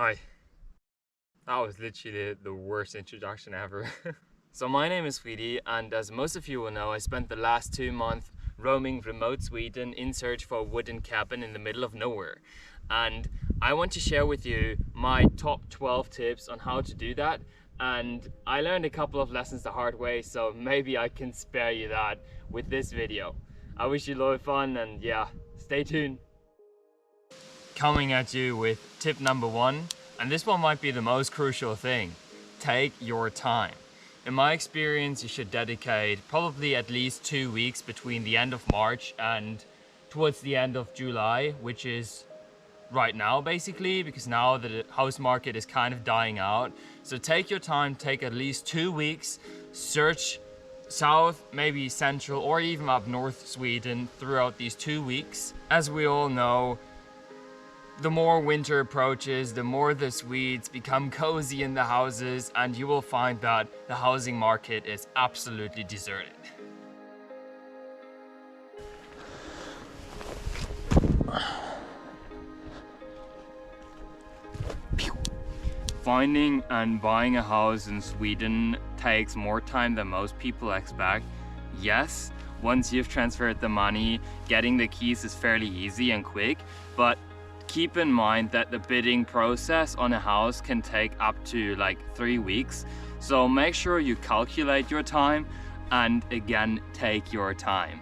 Hi. That was literally the worst introduction ever. So my name is Sweetie, and as most of you will know, I spent the last 2 months roaming remote Sweden in search for a wooden cabin in the middle of nowhere. And I want to share with you my top 12 tips on how to do that. And I learned a couple of lessons the hard way, so maybe I can spare you that with this video. I wish you a lot of fun, and yeah, stay tuned. Coming at you with tip number 1, and this one might be the most crucial thing. Take your time. In my experience, you should dedicate probably at least 2 weeks between the end of March and towards the end of July, which is right now basically, because now the house market is kind of dying out. So take your time, take at least 2 weeks, search south, maybe central, or even up north Sweden throughout these 2 weeks. As we all know, the more winter approaches, the more the Swedes become cozy in the houses, and you will find that the housing market is absolutely deserted. Finding and buying a house in Sweden takes more time than most people expect. Yes, once you've transferred the money, getting the keys is fairly easy and quick, but keep in mind that the bidding process on a house can take up to like 3 weeks. So make sure you calculate your time, and again, take your time.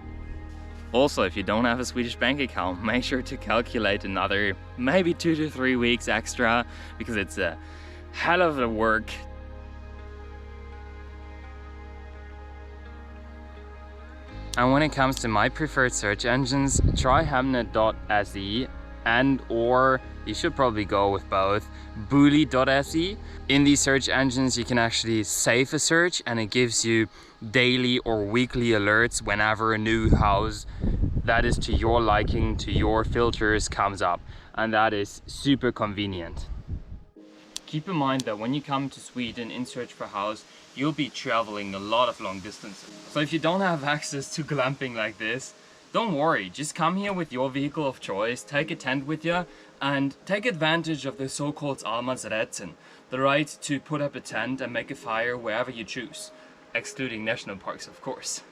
Also, if you don't have a Swedish bank account, make sure to calculate another maybe 2 to 3 weeks extra, because it's a hell of a work. And when it comes to my preferred search engines, try Hemnet.se, and or you should probably go with both, Bully.se. In these search engines you can actually save a search, and it gives you daily or weekly alerts whenever a new house that is to your liking, to your filters, comes up, and that is super convenient. Keep in mind that when you come to Sweden in search for a house, you'll be traveling a lot of long distances. So if you don't have access to glamping like this, don't worry, just come here with your vehicle of choice, take a tent with you, and take advantage of the so-called Allemansrätten, the right to put up a tent and make a fire wherever you choose, excluding national parks, of course.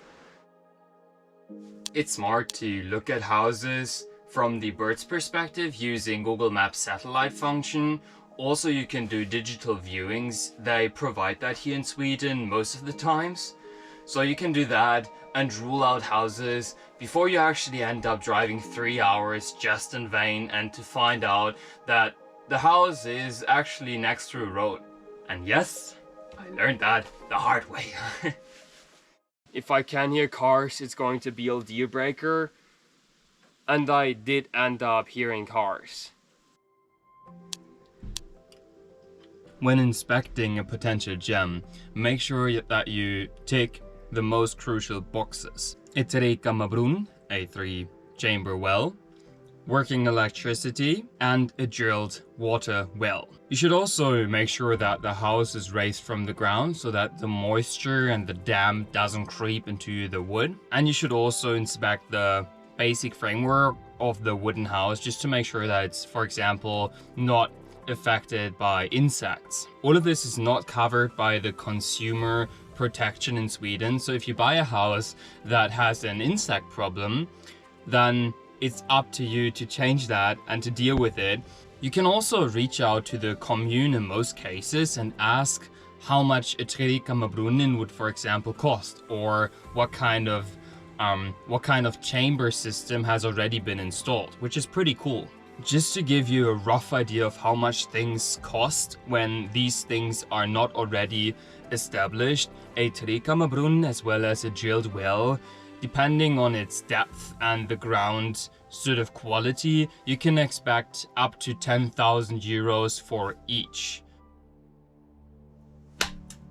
It's smart to look at houses from the bird's perspective using Google Maps satellite function. Also, you can do digital viewings. They provide that here in Sweden most of the times. So you can do that and rule out houses before you actually end up driving 3 hours just in vain, and to find out that the house is actually next to a road. And yes, I learned that the hard way. If I can hear cars, it's going to be a deal breaker. And I did end up hearing cars. When inspecting a potential gem, make sure that you tick the most crucial boxes. A trekammarbrunn, a 3-chamber well, working electricity, and a drilled water well. You should also make sure that the house is raised from the ground so that the moisture and the damp doesn't creep into the wood. And you should also inspect the basic framework of the wooden house just to make sure that it's, for example, not affected by insects. All of this is not covered by the consumer protection in Sweden, so if you buy a house that has an insect problem, then it's up to you to change that and to deal with it. You can also reach out to the commune in most cases and ask how much a trekammarbrunn would, for example, cost, or what kind of chamber system has already been installed, which is pretty cool. Just to give you a rough idea of how much things cost when these things are not already established, a trekammarbrunn as well as a drilled well, depending on its depth and the ground sort of quality, you can expect up to 10,000 euros for each.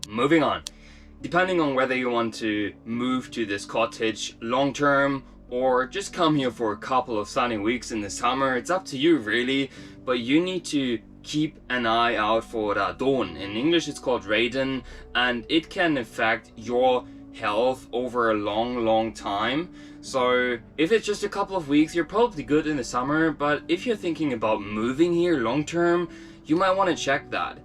Moving on. Depending on whether you want to move to this cottage long term or just come here for a couple of sunny weeks in the summer, it's up to you really, but you need to keep an eye out for radon. In English it's called radon, and it can affect your health over a long time. So if it's just a couple of weeks, you're probably good in the summer, but if you're thinking about moving here long term, you might want to check that.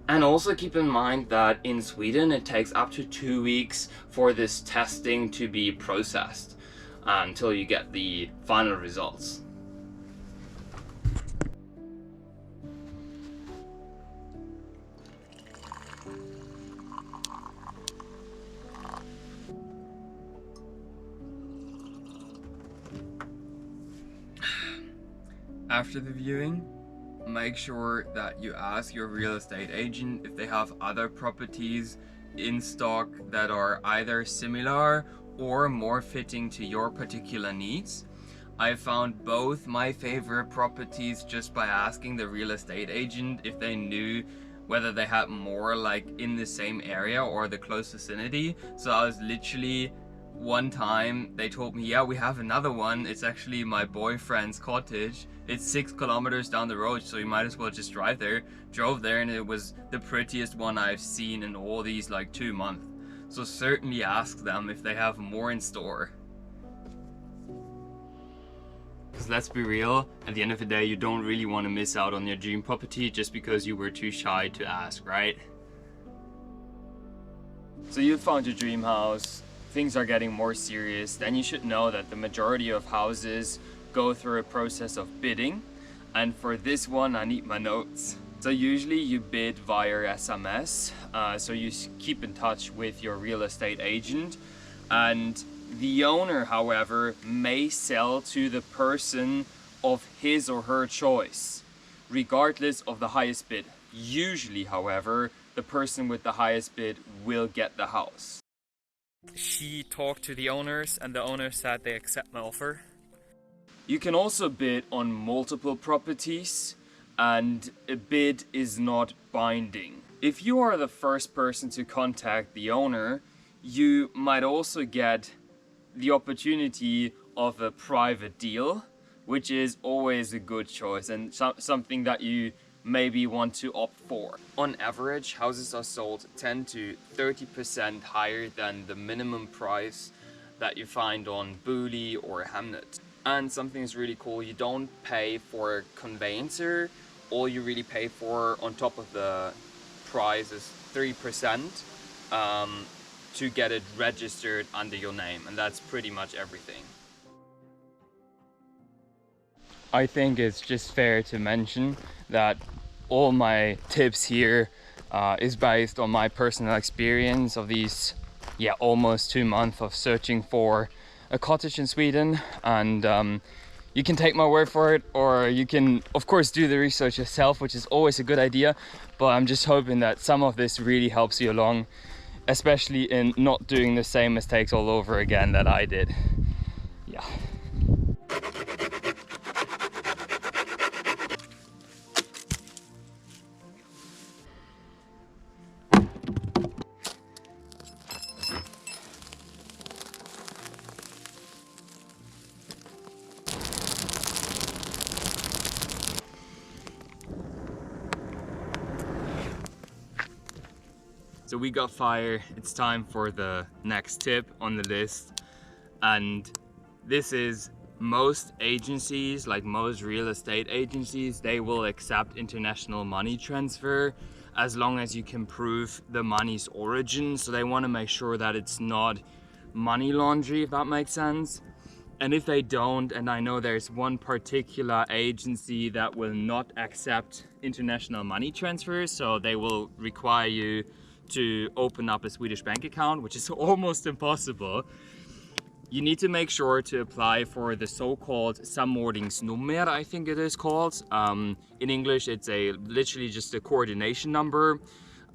And also keep in mind that in Sweden it takes up to 2 weeks for this testing to be processed until you get the final results. After the viewing, make sure that you ask your real estate agent if they have other properties in stock that are either similar or more fitting to your particular needs. I found both my favorite properties just by asking the real estate agent if they knew whether they had more like in the same area or the close vicinity. So I was literally, one time they told me, yeah, we have another one. It's actually my boyfriend's cottage. It's 6 kilometers down the road, so you might as well just drive there. Drove there and it was the prettiest one I've seen in all these like 2 months. So certainly ask them if they have more in store. Because let's be real, at the end of the day, you don't really want to miss out on your dream property just because you were too shy to ask, right? So you found your dream house, things are getting more serious, then you should know that the majority of houses go through a process of bidding. And for this one, I need my notes. So usually you bid via SMS, so you keep in touch with your real estate agent, and the owner, however, may sell to the person of his or her choice, regardless of the highest bid. Usually, however, the person with the highest bid will get the house. She talked to the owners and the owners said they accept my offer. You can also bid on multiple properties, and a bid is not binding. If you are the first person to contact the owner, you might also get the opportunity of a private deal, which is always a good choice and something that you maybe want to opt for. On average, houses are sold 10 to 30% higher than the minimum price that you find on Booli or Hamnet. And something is really cool, you don't pay for a conveyancer. All you really pay for on top of the price is 3% to get it registered under your name, and that's pretty much everything. I think it's just fair to mention that all my tips here is based on my personal experience of these almost 2 months of searching for a cottage in Sweden, and you can take my word for it, or you can of course do the research yourself, which is always a good idea, but I'm just hoping that some of this really helps you along, especially in not doing the same mistakes all over again that I did. Yeah. So we got fire, it's time for the next tip on the list, and this is most agencies, like most real estate agencies, they will accept international money transfer as long as you can prove the money's origin. So they want to make sure that it's not money laundering, if that makes sense. And if they don't, and I know there's one particular agency that will not accept international money transfers, so they will require you to open up a Swedish bank account, which is almost impossible. You need to make sure to apply for the so-called samordningsnummer, I think it is called. In English, it's literally just a coordination number.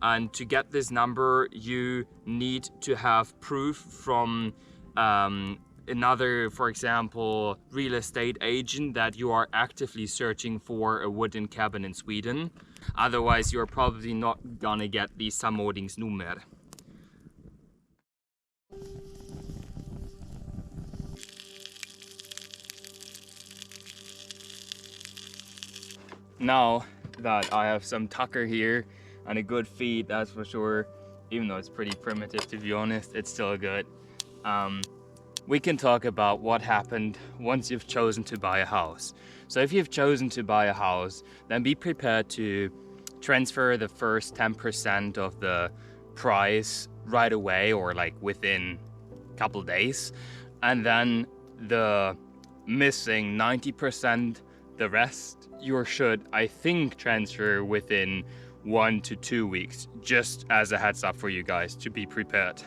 And to get this number, you need to have proof from another, for example, real estate agent that you are actively searching for a wooden cabin in Sweden. Otherwise, you're probably not gonna get the samordningsnummer. Now that I have some tucker here and a good feed, that's for sure, even though it's pretty primitive to be honest, it's still good. We can talk about what happened once you've chosen to buy a house. So if you've chosen to buy a house, then be prepared to transfer the first 10% of the price right away, or like within a couple days, and then the missing 90%, the rest you should, I think, transfer within 1 to 2 weeks, just as a heads up for you guys to be prepared.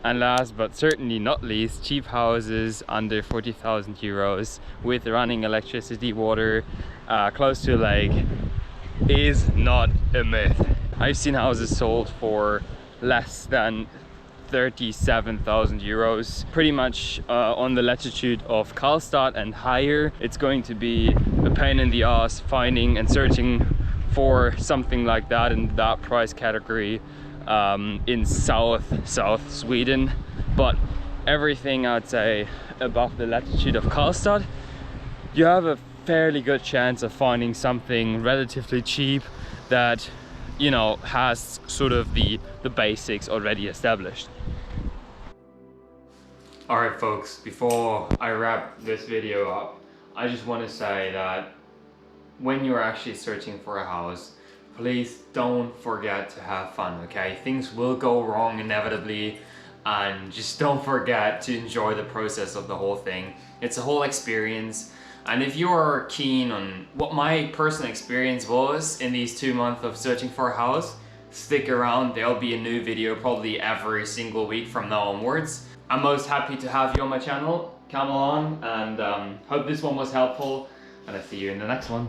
And last but certainly not least, cheap houses under 40,000 euros with running electricity, water, close to a lake is not a myth. I've seen houses sold for less than 37,000 euros, pretty much on the latitude of Karlstad and higher. It's going to be a pain in the ass finding and searching for something like that in that price category in south Sweden, but everything I'd say above the latitude of Karlstad, you have a fairly good chance of finding something relatively cheap that, you know, has sort of the basics already established. Alright folks, before I wrap this video up, I just want to say that when you're actually searching for a house, please don't forget to have fun, okay? Things will go wrong inevitably, and just don't forget to enjoy the process of the whole thing. It's a whole experience, and if you're keen on what my personal experience was in these 2 months of searching for a house, stick around. There'll be a new video probably every single week from now onwards. I'm most happy to have you on my channel. Come along, and hope this one was helpful, and I'll see you in the next one.